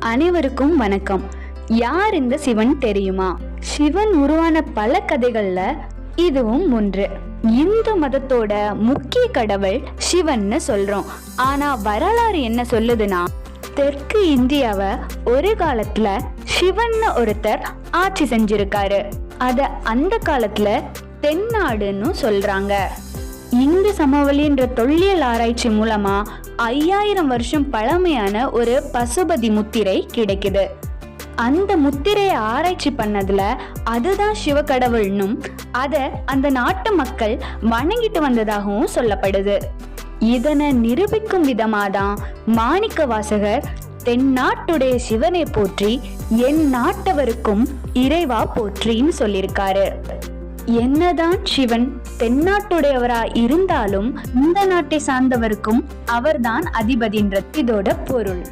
அனைவருக்கும் வணக்கம். யார் இந்த சிவன் தெரியுமா? சிவன் உருவான பல கதைகள்ல இதுவும் ஒன்று. இந்து மதத்தோட முக்கிய கடவுள் சிவன்னு சொல்றோம். ஆனா வரலாறு என்ன சொல்லுதுன்னா, தெற்கு இந்தியாவை ஒரு காலத்துல சிவன்னு ஒருத்தர் ஆட்சி செஞ்சிருக்காரு. அத அந்த காலத்துல தென்னாடுன்னு சொல்றாங்க. இந்து சமவெளின்ற தொல்லியல் ஆராய்ச்சி மூலமா 5000 வருஷம் பழமையான ஒரு பசுபதி முத்திரை கிடைக்குது. அந்த முத்திரையை ஆராய்ச்சி பண்ணதுல அதுதான் சிவக்கடவுள்னும் அத அந்த நாட்டு மக்கள் வணங்கிட்டு வந்ததாகவும் சொல்லப்படுது. இதனை நிரூபிக்கும் விதமாதான் மாணிக்க வாசகர் தென்னாட்டுடைய சிவனை போற்றி என் நாட்டவருக்கும் இறைவா போற்றின்னு சொல்லியிருக்காரு. என்னதான் சிவன் தென்னாட்டுடையவரா இருந்தாலும் இந்த நாட்டை சார்ந்தவருக்கும் அவர்தான் அதிபதின்றது இதோட பொருள்.